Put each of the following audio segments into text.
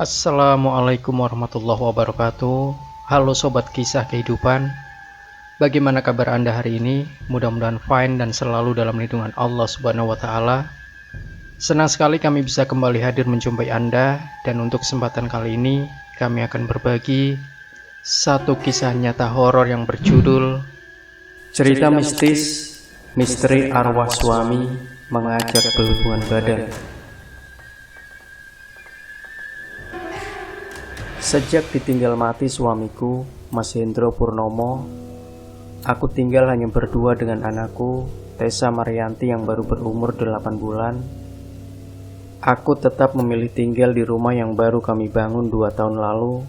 Assalamualaikum warahmatullahi wabarakatuh. Halo sobat kisah kehidupan. Bagaimana kabar Anda hari ini? Mudah-mudahan fine dan selalu dalam lindungan Allah Subhanahu wa taala. Senang sekali kami bisa kembali hadir menjumpai Anda, dan untuk kesempatan kali ini kami akan berbagi satu kisah nyata horor yang berjudul Cerita Mistis Misteri Arwah Suami Mengajak Berhubungan Badan. Sejak ditinggal mati suamiku, Mas Hendro Purnomo, aku tinggal hanya berdua dengan anakku, Tessa Marianti yang baru berumur 8 bulan. Aku tetap memilih tinggal di rumah yang baru kami bangun 2 tahun lalu,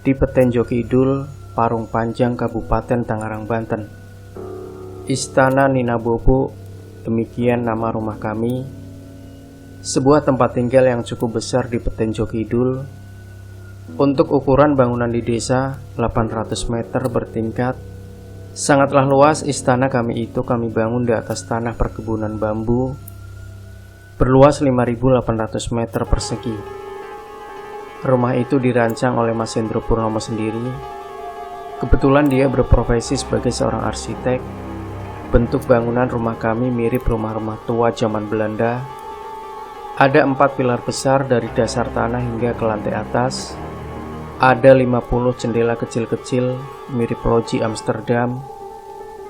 di Petenjo Kidul, Parung Panjang, Kabupaten Tangerang, Banten. Istana Nina Bobo, demikian nama rumah kami. Sebuah tempat tinggal yang cukup besar di Petenjo Kidul. Untuk ukuran bangunan di desa, 800 meter bertingkat. Sangatlah luas istana kami itu kami bangun di atas tanah perkebunan bambu, berluas 5.800 meter persegi. Rumah itu dirancang oleh Mas Hendro Purnomo sendiri. Kebetulan dia berprofesi sebagai seorang arsitek. Bentuk bangunan rumah kami mirip rumah-rumah tua zaman Belanda. Ada 4 pilar besar dari dasar tanah hingga ke lantai atas. Ada 50 jendela kecil-kecil mirip loji Amsterdam.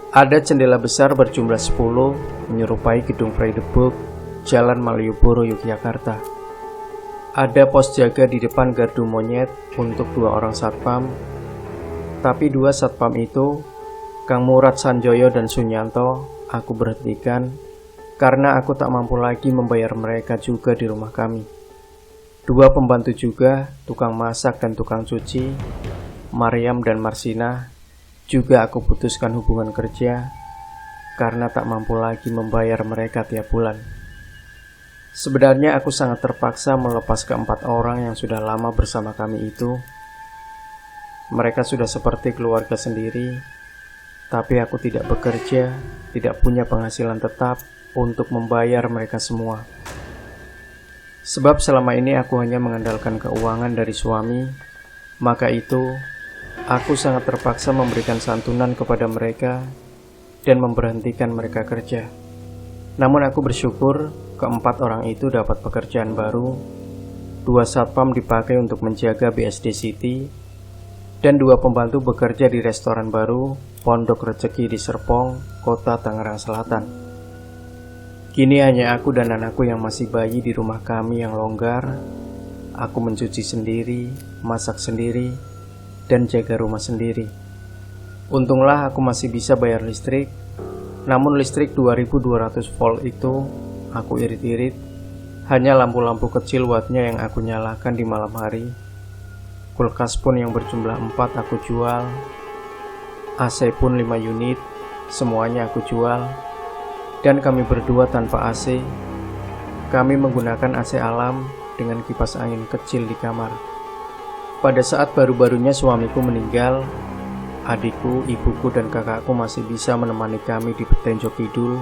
Ada jendela besar berjumlah 10 menyerupai gedung Vredebroek, Jalan Malioboro, Yogyakarta. Ada pos jaga di depan gardu monyet untuk 2 orang satpam. Tapi 2 satpam itu, Kang Murad Sanjoyo dan Sunyanto, aku berhentikan karena aku tak mampu lagi membayar mereka juga di rumah kami. 2 pembantu juga, tukang masak dan tukang cuci, Mariam dan Marsina, juga aku putuskan hubungan kerja karena tak mampu lagi membayar mereka tiap bulan. Sebenarnya aku sangat terpaksa melepas ke-4 orang yang sudah lama bersama kami itu. Mereka sudah seperti keluarga sendiri, tapi aku tidak bekerja, tidak punya penghasilan tetap untuk membayar mereka semua. Sebab selama ini aku hanya mengandalkan keuangan dari suami, maka itu aku sangat terpaksa memberikan santunan kepada mereka dan memberhentikan mereka kerja. Namun aku bersyukur ke-4 orang itu dapat pekerjaan baru. 2 satpam dipakai untuk menjaga BSD City, dan 2 pembantu bekerja di restoran baru Pondok Rezeki di Serpong, Kota Tangerang Selatan. Kini hanya aku dan anakku yang masih bayi di rumah kami yang longgar. Aku mencuci sendiri, masak sendiri, dan jaga rumah sendiri. Untunglah aku masih bisa bayar listrik. Namun listrik 2200 volt itu aku irit-irit. Hanya lampu-lampu kecil wattnya yang aku nyalakan di malam hari. Kulkas pun yang berjumlah 4 aku jual. AC pun 5 unit, semuanya aku jual. Dan kami berdua tanpa AC. Kami menggunakan AC alam dengan kipas angin kecil di kamar. Pada saat baru-barunya suamiku meninggal, adikku, ibuku, dan kakakku masih bisa menemani kami di Petenjo Kidul.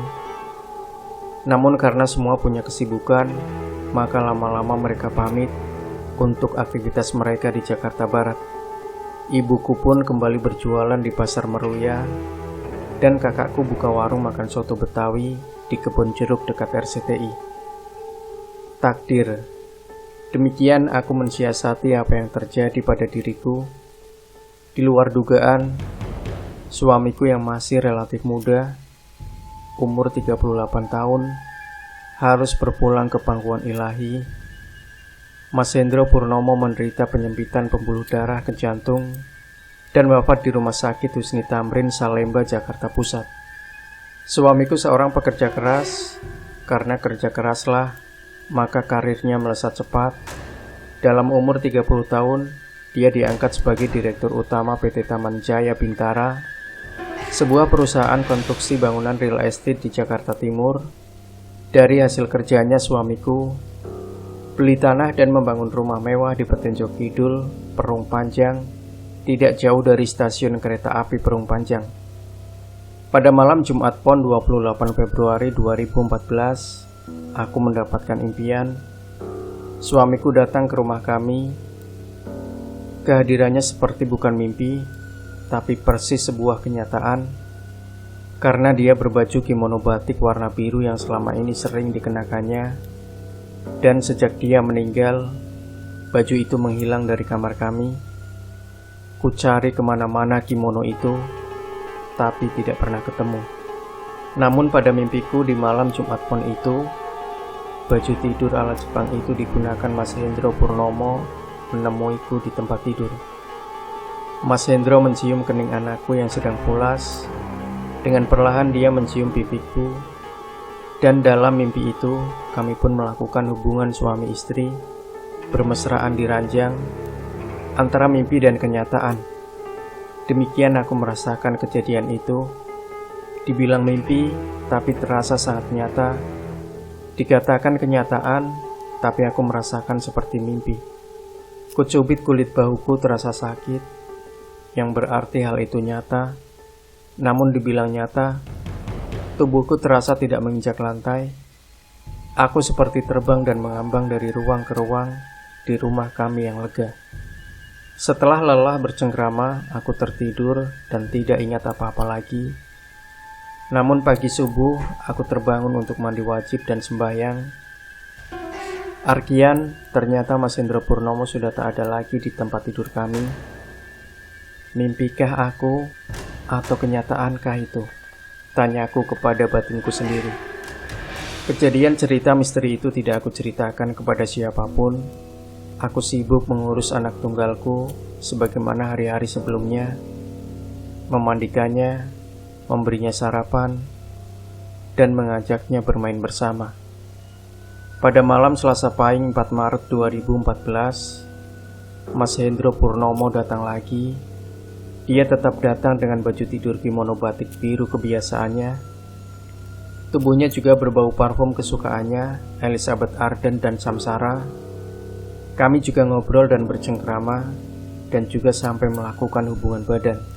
Namun karena semua punya kesibukan, maka lama-lama mereka pamit untuk aktivitas mereka di Jakarta Barat. Ibuku pun kembali berjualan di Pasar Meruya, dan kakakku buka warung makan soto Betawi di Kebun Jeruk dekat RCTI. Takdir. Demikian aku mensiasati apa yang terjadi pada diriku. Di luar dugaan, suamiku yang masih relatif muda, umur 38 tahun, harus berpulang ke pangkuan ilahi. Mas Hendro Purnomo menderita penyempitan pembuluh darah ke jantung dan wafat di Rumah Sakit Husni Tamrin, Salemba, Jakarta Pusat. Suamiku seorang pekerja keras. Karena kerja keraslah, maka karirnya melesat cepat. Dalam umur 30 tahun, dia diangkat sebagai Direktur Utama PT Taman Jaya Bintara, sebuah perusahaan konstruksi bangunan real estate di Jakarta Timur. Dari hasil kerjanya suamiku beli tanah dan membangun rumah mewah di Petenjo Kidul, Parung Panjang, tidak jauh dari stasiun kereta api Parung Panjang. Pada malam Jumat Pon 28 Februari 2014, aku mendapatkan impian. Suamiku datang ke rumah kami. Kehadirannya seperti bukan mimpi, tapi persis sebuah kenyataan, karena dia berbaju kimono batik warna biru yang selama ini sering dikenakannya, dan sejak dia meninggal, baju itu menghilang dari kamar kami. Ku cari kemana-mana kimono itu, tapi tidak pernah ketemu. Namun pada mimpiku di malam Jumat Pon itu, baju tidur ala Jepang itu digunakan Mas Hendro Purnomo menemuiku di tempat tidur. Mas Hendro mencium kening anakku yang sedang pulas. Dengan perlahan dia mencium pipiku. Dan dalam mimpi itu, kami pun melakukan hubungan suami istri, bermesraan di ranjang, antara mimpi dan kenyataan. Demikian aku merasakan kejadian itu. Dibilang mimpi, tapi terasa sangat nyata. Dikatakan kenyataan, tapi aku merasakan seperti mimpi. Kucubit kulit bahuku terasa sakit, yang berarti hal itu nyata. Namun dibilang nyata, tubuhku terasa tidak menginjak lantai. Aku seperti terbang dan mengambang dari ruang ke ruang di rumah kami yang lega. Setelah lelah bercengkrama, aku tertidur dan tidak ingat apa-apa lagi. Namun pagi subuh, aku terbangun untuk mandi wajib dan sembahyang. Arkian, ternyata Mas Hendro Purnomo sudah tak ada lagi di tempat tidur kami. Mimpikah aku atau kenyataankah itu? Tanyaku kepada batinku sendiri. Kejadian cerita misteri itu tidak aku ceritakan kepada siapapun. Aku sibuk mengurus anak tunggalku sebagaimana hari-hari sebelumnya, memandikannya, memberinya sarapan, dan mengajaknya bermain bersama. Pada malam Selasa Pahing 4 Maret 2014, Mas Hendro Purnomo datang lagi. Dia tetap datang dengan baju tidur kimono batik biru kebiasaannya. Tubuhnya juga berbau parfum kesukaannya, Elizabeth Arden dan Samsara. Kami juga ngobrol dan bercengkrama, dan juga sampai melakukan hubungan badan.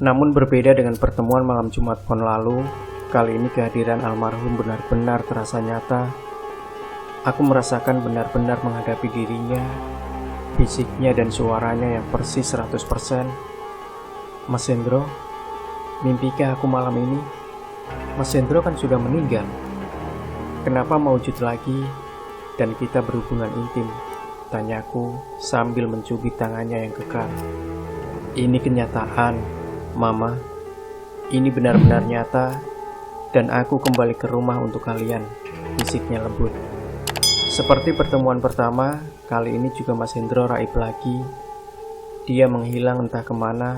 Namun berbeda dengan pertemuan malam Jumat Pon lalu, kali ini kehadiran almarhum benar-benar terasa nyata. Aku merasakan benar-benar menghadapi dirinya, fisiknya dan suaranya yang persis 100%. Mas Hendro, mimpikah aku malam ini? Mas Hendro kan sudah meninggal. Kenapa mau wujud lagi dan kita berhubungan intim? Tanyaku sambil mencubit tangannya yang kekar. Ini kenyataan, Mama. Ini benar-benar nyata, dan aku kembali ke rumah untuk kalian. Fisiknya lembut. Seperti pertemuan pertama, kali ini juga Mas Hendro raib lagi. Dia menghilang entah kemana.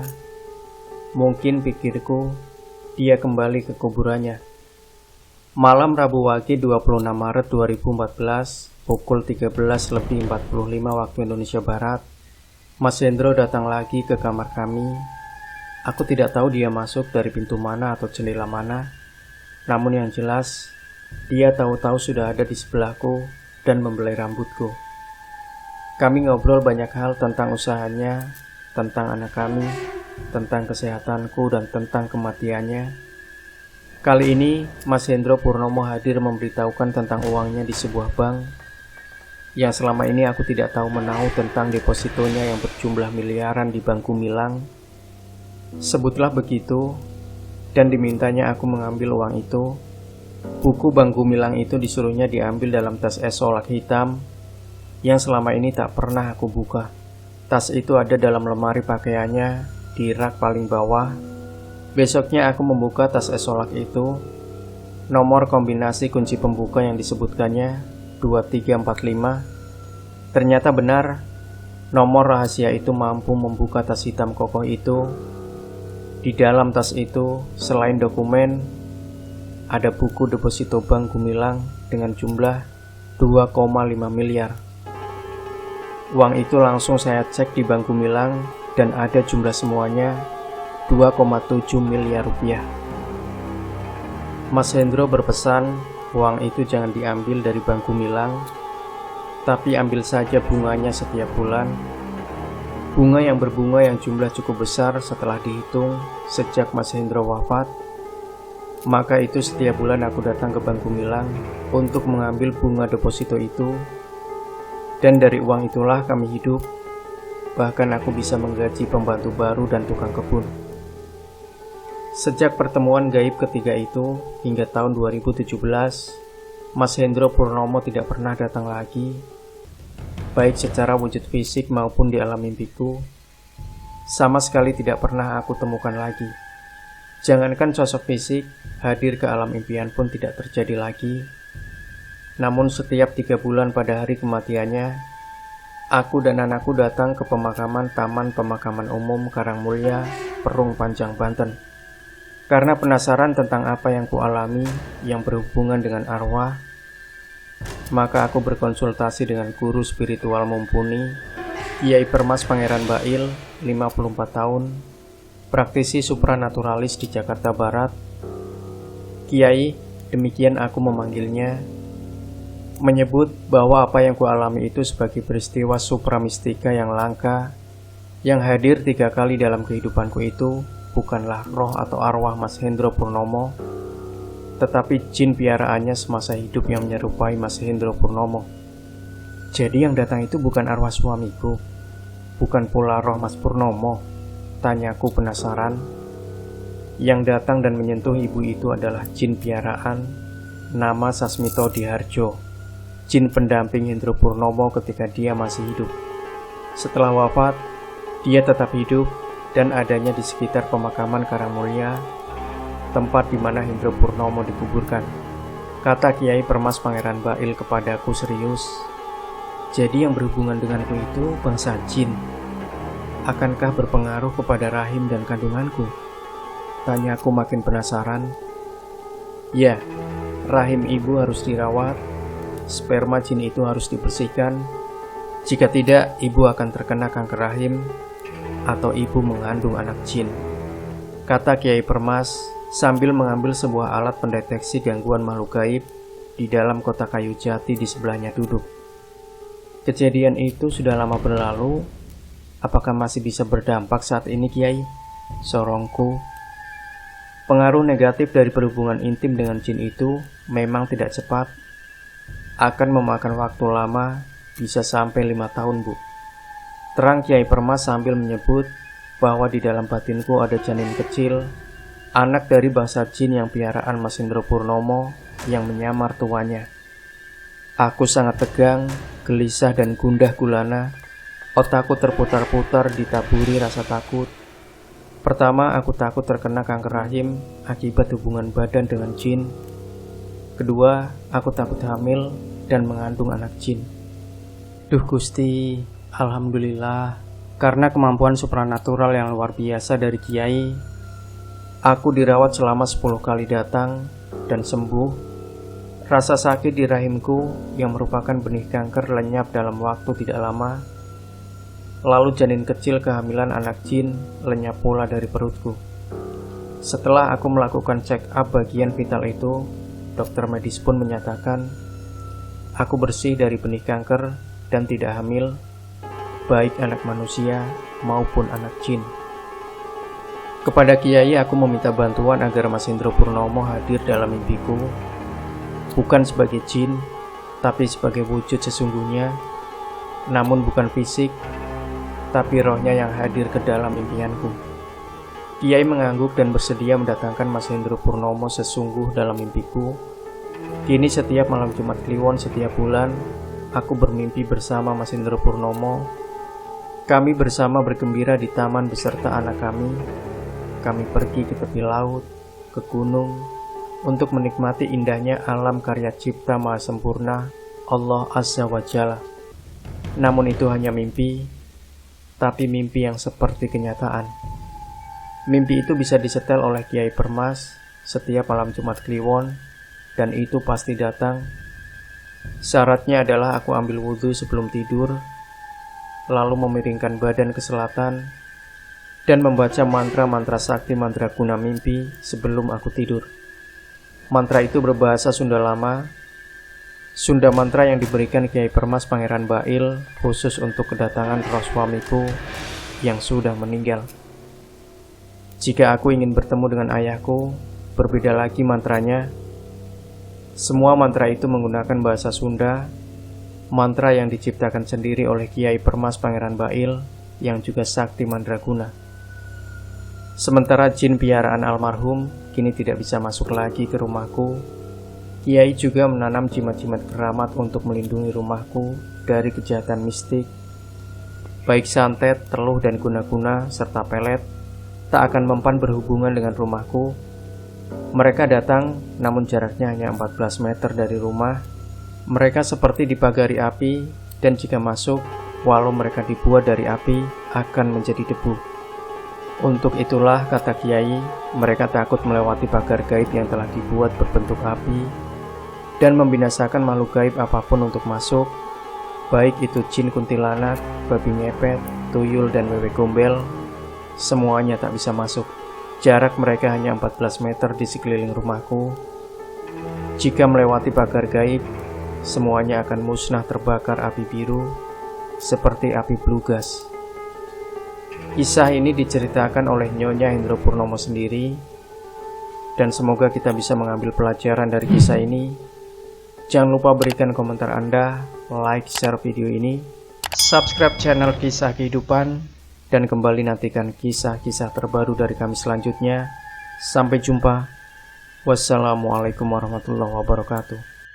Mungkin pikirku, dia kembali ke kuburannya. Malam Rabu Wage 26 Maret 2014, pukul 13.45 waktu Indonesia Barat, Mas Hendro datang lagi ke kamar kami. Aku tidak tahu dia masuk dari pintu mana atau jendela mana. Namun yang jelas, dia tahu-tahu sudah ada di sebelahku dan membelai rambutku. Kami ngobrol banyak hal tentang usahanya, tentang anak kami, tentang kesehatanku, dan tentang kematiannya. Kali ini, Mas Hendro Purnomo hadir memberitahukan tentang uangnya di sebuah bank yang selama ini aku tidak tahu menahu tentang depositonya yang berjumlah miliaran di Bank Gumilang. Sebutlah begitu, dan dimintanya aku mengambil uang itu. Buku Bank Gumilang itu disuruhnya diambil dalam tas es-solak hitam yang selama ini tak pernah aku buka. Tas itu ada dalam lemari pakaiannya di rak paling bawah. Besoknya aku membuka tas es-solak itu. Nomor kombinasi kunci pembuka yang disebutkannya 2345. Ternyata benar, nomor rahasia itu mampu membuka tas hitam kokoh itu. Di dalam tas itu, selain dokumen, ada buku deposito Bank Gumilang dengan jumlah 2,5 miliar. Uang itu langsung saya cek di Bank Gumilang dan ada jumlah semuanya 2,7 miliar rupiah. Mas Hendro berpesan uang itu jangan diambil dari Bank Gumilang, tapi ambil saja bunganya setiap bulan. Bunga yang berbunga yang jumlah cukup besar setelah dihitung sejak Mas Hendro wafat. Maka itu setiap bulan aku datang ke Bank Gumilang untuk mengambil bunga deposito itu. Dan dari uang itulah kami hidup. Bahkan aku bisa menggaji pembantu baru dan tukang kebun. Sejak pertemuan gaib ketiga itu hingga tahun 2017, Mas Hendro Purnomo tidak pernah datang lagi, baik secara wujud fisik maupun di alam mimpiku. Sama sekali tidak pernah aku temukan lagi. Jangankan sosok fisik, hadir ke alam impian pun tidak terjadi lagi. Namun setiap 3 bulan pada hari kematiannya, aku dan anakku datang ke pemakaman Taman Pemakaman Umum Karangmulya, Perung Panjang, Banten. Karena penasaran tentang apa yang kualami yang berhubungan dengan arwah, maka aku berkonsultasi dengan guru spiritual mumpuni, Kiai Permas Pangeran Bail, 54 tahun, praktisi supranaturalis di Jakarta Barat. Kiai, demikian aku memanggilnya, menyebut bahwa apa yang kualami itu sebagai peristiwa supramistika yang langka, yang hadir 3 kali dalam kehidupanku itu bukanlah roh atau arwah Mas Hendro Purnomo, tetapi jin piaraannya semasa hidup yang menyerupai Mas Hendro Purnomo. Jadi yang datang itu bukan arwah suamiku, bukan pula roh Mas Purnomo, tanyaku penasaran. Yang datang dan menyentuh ibu itu adalah jin piaraan, nama Sasmito Diharjo, jin pendamping Hendro Purnomo ketika dia masih hidup. Setelah wafat, dia tetap hidup dan adanya di sekitar pemakaman Karangmulya, tempat di mana Hendro Purnomo dikuburkan. Kata Kiai Permas Pangeran Bail kepadaku serius, jadi yang berhubungan denganku itu bangsa jin. Akankah berpengaruh kepada rahim dan kandunganku? Tanyaku makin penasaran. Ya, rahim ibu harus dirawat. Sperma jin itu harus dibersihkan. Jika tidak, ibu akan terkena kanker rahim atau ibu mengandung anak jin, kata Kiai Permas sambil mengambil sebuah alat pendeteksi gangguan makhluk gaib di dalam kotak kayu jati di sebelahnya duduk. Kejadian itu sudah lama berlalu. Apakah masih bisa berdampak saat ini, Kiai? Sorongku. Pengaruh negatif dari berhubungan intim dengan jin itu memang tidak cepat. Akan memakan waktu lama, bisa sampai 5 tahun, Bu. Terang Kiai Permas sambil menyebut bahwa di dalam batinku ada janin kecil, anak dari bangsa jin yang piaraan Mas Hendro Purnomo yang menyamar tuanya. Aku sangat tegang, gelisah dan gundah gulana. Otakku terputar-putar ditaburi rasa takut. Pertama, aku takut terkena kanker rahim akibat hubungan badan dengan jin. Kedua, aku takut hamil dan mengandung anak jin. Duh Gusti, alhamdulillah, karena kemampuan supranatural yang luar biasa dari Kiai, aku dirawat selama 10 kali datang dan sembuh. Rasa sakit di rahimku yang merupakan benih kanker lenyap dalam waktu tidak lama. Lalu janin kecil kehamilan anak jin lenyap pula dari perutku. Setelah aku melakukan check up bagian vital itu, dokter medis pun menyatakan aku bersih dari benih kanker dan tidak hamil, baik anak manusia maupun anak jin. Kepada Kiai aku meminta bantuan agar Mas Hendro Purnomo hadir dalam mimpiku, bukan sebagai jin, tapi sebagai wujud sesungguhnya, namun bukan fisik, tapi rohnya yang hadir ke dalam impianku. Kiai mengangguk dan bersedia mendatangkan Mas Hendro Purnomo sesungguh dalam mimpiku. Kini setiap malam Jumat Kliwon setiap bulan, aku bermimpi bersama Mas Hendro Purnomo. Kami bersama bergembira di taman beserta anak kami. Kami pergi ke tepi laut, ke gunung, untuk menikmati indahnya alam karya cipta maha sempurna Allah Azza wa Jalla. Namun itu hanya mimpi, tapi mimpi yang seperti kenyataan. Mimpi itu bisa disetel oleh Kiai Permas setiap malam Jumat Kliwon, dan itu pasti datang. Syaratnya adalah aku ambil wudhu sebelum tidur, lalu memiringkan badan ke selatan, dan membaca mantra-mantra sakti mantra guna mimpi sebelum aku tidur. Mantra itu berbahasa Sunda lama, Sunda mantra yang diberikan Kiai Permas Pangeran Bail khusus untuk kedatangan roh suamiku yang sudah meninggal. Jika aku ingin bertemu dengan ayahku, berbeda lagi mantranya. Semua mantra itu menggunakan bahasa Sunda, mantra yang diciptakan sendiri oleh Kiai Permas Pangeran Bail yang juga sakti mandraguna. Sementara jin piaraan almarhum kini tidak bisa masuk lagi ke rumahku, Kiai juga menanam jimat-jimat keramat untuk melindungi rumahku dari kejahatan mistik. Baik santet, teluh, dan guna-guna serta pelet tak akan mempan berhubungan dengan rumahku. Mereka datang, namun jaraknya hanya 14 meter dari rumah. Mereka seperti dipagari api, dan jika masuk, walau mereka dibuat dari api, akan menjadi debu. Untuk itulah, kata Kiai, mereka takut melewati pagar gaib yang telah dibuat berbentuk api, dan membinasakan makhluk gaib apapun untuk masuk, baik itu jin kuntilanak, babi ngepet, tuyul, dan wewe gombel. Semuanya tak bisa masuk. Jarak mereka hanya 14 meter di sekeliling rumahku. Jika melewati pagar gaib, semuanya akan musnah terbakar api biru, seperti api blugas. Kisah ini diceritakan oleh Nyonya Hendro Purnomo sendiri, dan semoga kita bisa mengambil pelajaran dari kisah ini. Jangan lupa berikan komentar Anda, like, share video ini, subscribe channel Kisah Kehidupan, dan kembali nantikan kisah-kisah terbaru dari kami selanjutnya. Sampai jumpa. Wassalamualaikum warahmatullahi wabarakatuh.